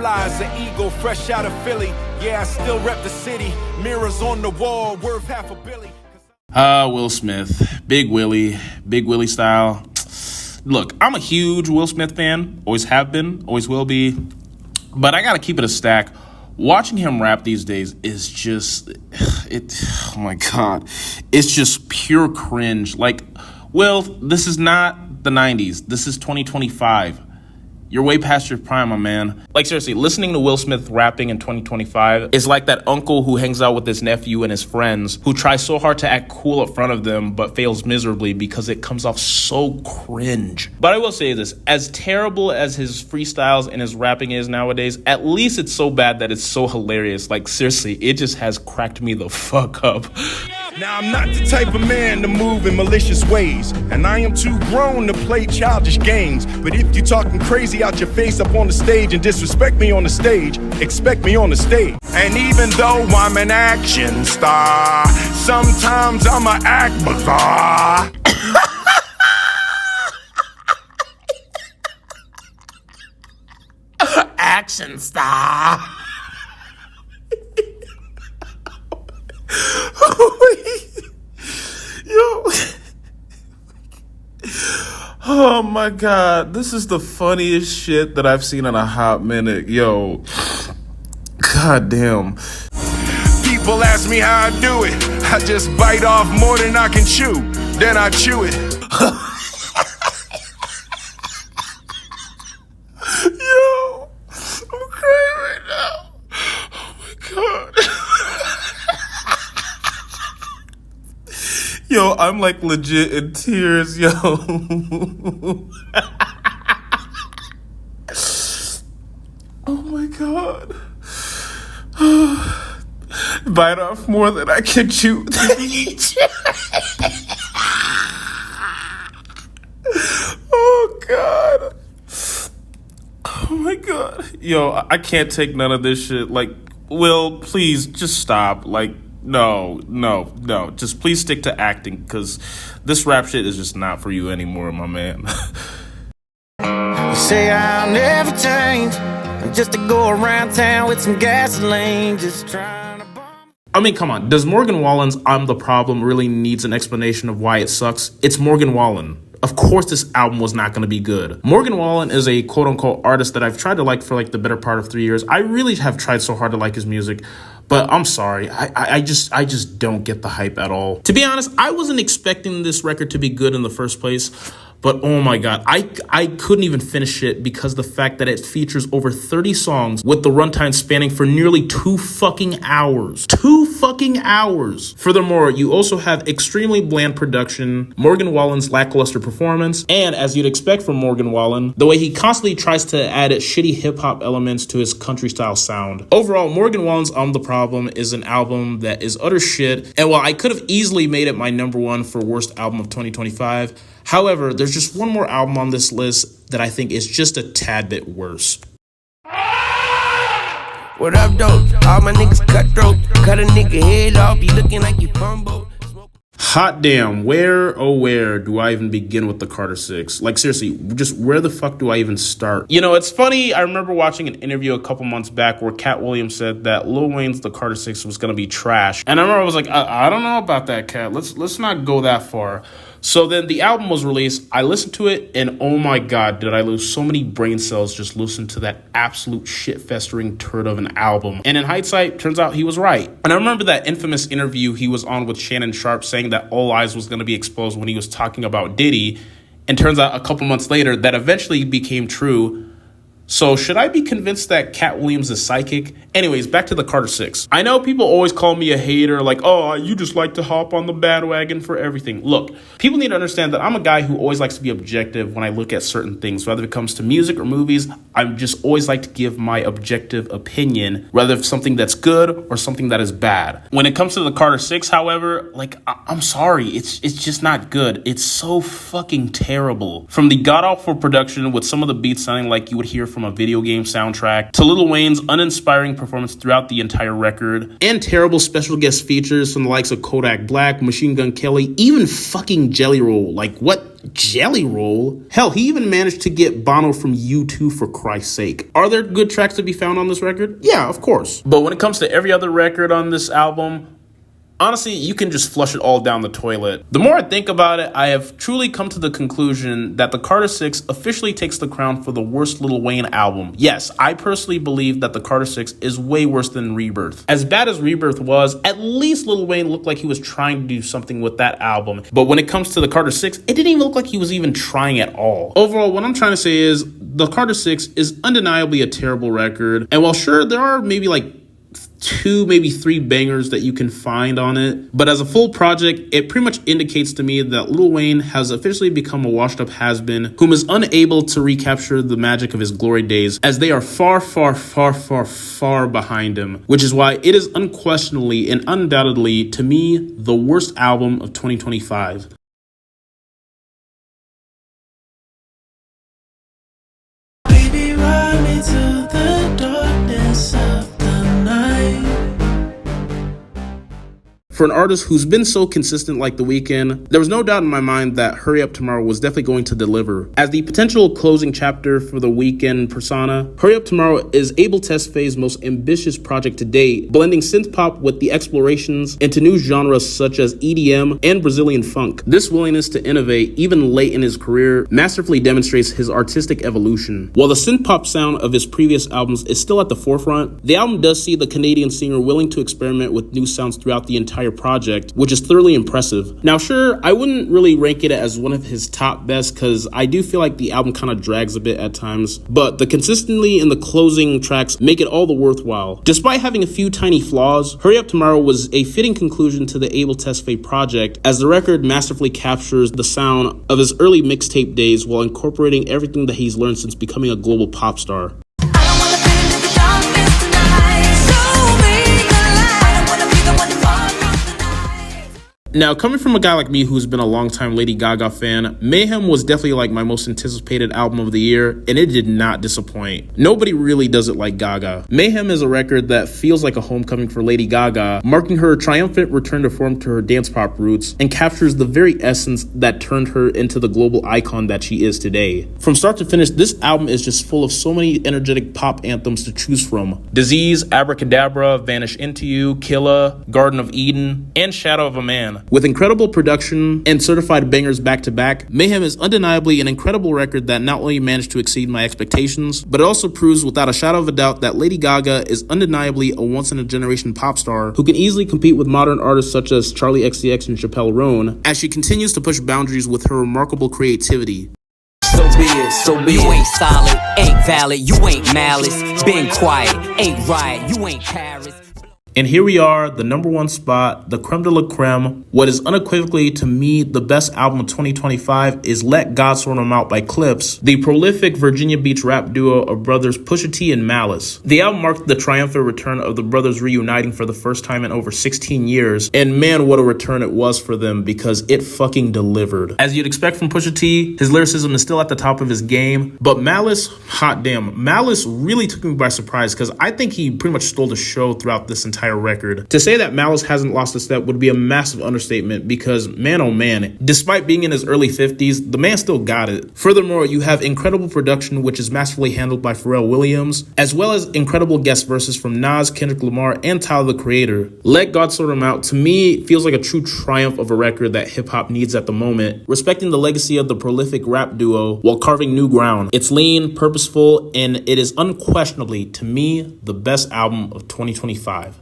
fly as an eagle, fresh out of Philly. Yeah, I still rep the city. Mirrors on the wall, worth half a billy. Will Smith, Big Willie style. Look, I'm a huge Will Smith fan. Always have been, always will be. But I gotta keep it a stack. Watching him rap these days is just, oh my God. It's just pure cringe. Like, Will, this is not the 90s. This is 2025. You're way past your prime, my man. Like, seriously, listening to Will Smith rapping in 2025 is like that uncle who hangs out with his nephew and his friends who tries so hard to act cool up front of them but fails miserably because it comes off so cringe. But I will say this, as terrible as his freestyles and his rapping is nowadays, at least it's so bad that it's so hilarious. Like, seriously, it just has cracked me the fuck up. Now I'm not the type of man to move in malicious ways, and I am too grown to play childish games. But if you talking crazy out your face up on the stage and disrespect me on the stage, expect me on the stage. And even though I'm an action star, sometimes I'ma act bizarre. Action star. Yo. Oh my God, this is the funniest shit that I've seen in a hot minute. Yo, God damn. People ask me how I do it. I just bite off more than I can chew, then I chew it. Yo, I'm crying right now. Oh my God. Yo, I'm like legit in tears, yo. Oh my God. Bite off more than I can chew. Oh God. Oh my God. Yo, I can't take none of this shit. Like, Will, please just stop. Like, No. Just please stick to acting, because this rap shit is just not for you anymore, my man. You say I'll never change, just to go around town with some gasoline, just trying to bomb. I mean, come on. Does Morgan Wallen's I'm the Problem really needs an explanation of why it sucks? It's Morgan Wallen. Of course this album was not going to be good. Morgan Wallen is a quote-unquote artist that I've tried to like for like the better part of 3 years. I really have tried so hard to like his music, but I'm sorry. I just don't get the hype at all. To be honest, I wasn't expecting this record to be good in the first place. But oh my God, I couldn't even finish it because the fact that it features over 30 songs with the runtime spanning for nearly 2 fucking hours. 2 fucking hours. Furthermore, you also have extremely bland production, Morgan Wallen's lackluster performance, and as you'd expect from Morgan Wallen, the way he constantly tries to add shitty hip-hop elements to his country-style sound. Overall, Morgan Wallen's I'm the Problem is an album that is utter shit, and while I could have easily made it my #1 for worst album of 2025, however, there's just one more album on this list that I think is just a tad bit worse. What up, though? All my niggas cutthroat. Cut a nigga head off, you looking like you fumbled. Hot damn, where, oh where do I even begin with the Carter 6? Like, seriously, just where the fuck do I even start? You know, it's funny, I remember watching an interview a couple months back where Cat Williams said that Lil Wayne's The Carter 6 was gonna be trash. And I remember I was like, I don't know about that, Cat. Let's not go that far. So then the album was released, I listened to it, and oh my God, did I lose so many brain cells just listening to that absolute shit-festering turd of an album. And in hindsight, turns out he was right. And I remember that infamous interview he was on with Shannon Sharpe saying that All Eyes was going to be exposed when he was talking about Diddy, and turns out a couple months later that eventually became true. So should I be convinced that Cat Williams is psychic? Anyways, back to the Carter 6. I know people always call me a hater, like, oh, you just like to hop on the bandwagon for everything. Look, people need to understand that I'm a guy who always likes to be objective when I look at certain things. Whether it comes to music or movies, I just always like to give my objective opinion, whether it's something that's good or something that is bad. When it comes to the Carter 6, however, like, I'm sorry, it's just not good. It's so fucking terrible. From the god-awful production with some of the beats sounding like you would hear from a video game soundtrack, to Lil Wayne's uninspiring performance throughout the entire record, and terrible special guest features from the likes of Kodak Black, Machine Gun Kelly, even fucking Jelly Roll. Like, what Jelly Roll? Hell, he even managed to get Bono from U2 for Christ's sake. Are there good tracks to be found on this record? Yeah, of course. But when it comes to every other record on this album, honestly, you can just flush it all down the toilet. The more I think about it, I have truly come to the conclusion that the Carter 6 officially takes the crown for the worst Lil Wayne album. Yes, I personally believe that the Carter 6 is way worse than Rebirth. As bad as Rebirth was, at least Lil Wayne looked like he was trying to do something with that album. But when it comes to the Carter 6, it didn't even look like he was even trying at all. Overall, what I'm trying to say is the Carter 6 is undeniably a terrible record. And while sure, there are maybe like 2, maybe 3 bangers that you can find on it, but as a full project, it pretty much indicates to me that Lil Wayne has officially become a washed up has-been whom is unable to recapture the magic of his glory days, as they are far, far, far, far, far behind him, which is why it is unquestionably and undoubtedly, to me, the worst album of 2025. Baby, ride me to the darkness of the night. For an artist who's been so consistent like The Weeknd, there was no doubt in my mind that Hurry Up Tomorrow was definitely going to deliver. As the potential closing chapter for the Weeknd persona, Hurry Up Tomorrow is Abel Tesfay's most ambitious project to date, blending synth-pop with the explorations into new genres such as EDM and Brazilian funk. This willingness to innovate, even late in his career, masterfully demonstrates his artistic evolution. While the synth-pop sound of his previous albums is still at the forefront, the album does see the Canadian singer willing to experiment with new sounds throughout the entire project, which is thoroughly impressive. Now, sure, I wouldn't really rank it as one of his top best because I do feel like the album kind of drags a bit at times, but the consistency in the closing tracks make it all the worthwhile. Despite having a few tiny flaws, Hurry Up Tomorrow was a fitting conclusion to the Abel Tesfaye project, as the record masterfully captures the sound of his early mixtape days while incorporating everything that he's learned since becoming a global pop star. Now, coming from a guy like me who's been a longtime Lady Gaga fan, Mayhem was definitely like my most anticipated album of the year, and it did not disappoint. Nobody really does it like Gaga. Mayhem is a record that feels like a homecoming for Lady Gaga, marking her triumphant return to form to her dance pop roots, and captures the very essence that turned her into the global icon that she is today. From start to finish, this album is just full of so many energetic pop anthems to choose from. Disease, Abracadabra, Vanish Into You, Killa, Garden of Eden, and Shadow of a Man. With incredible production and certified bangers back to back, Mayhem is undeniably an incredible record that not only managed to exceed my expectations, but it also proves without a shadow of a doubt that Lady Gaga is undeniably a once-in-a-generation pop star who can easily compete with modern artists such as Charli XCX and Chappelle Roan, as she continues to push boundaries with her remarkable creativity. So be it. You ain't solid, ain't valid, you ain't malice. Been quiet, ain't riot, you ain't Paris. And here we are, the number 1 spot, the creme de la creme. What is unequivocally, to me, the best album of 2025 is Let God Sort 'Em Out by Clipse, the prolific Virginia Beach rap duo of brothers Pusha T and Malice. The album marked the triumphant return of the brothers reuniting for the first time in over 16 years, and man, what a return it was for them, because it fucking delivered. As you'd expect from Pusha T, his lyricism is still at the top of his game, but Malice, hot damn, Malice really took me by surprise, because I think he pretty much stole the show throughout this entire record. To say that Malice hasn't lost a step would be a massive understatement, because man oh man, despite being in his early 50s, the man still got it. Furthermore, you have incredible production which is masterfully handled by Pharrell Williams, as well as incredible guest verses from Nas, Kendrick Lamar, and Tyler the Creator. Let God Sort 'Em Out, to me, feels like a true triumph of a record that hip-hop needs at the moment, respecting the legacy of the prolific rap duo while carving new ground. It's lean, purposeful, and it is unquestionably, to me, the best album of 2025.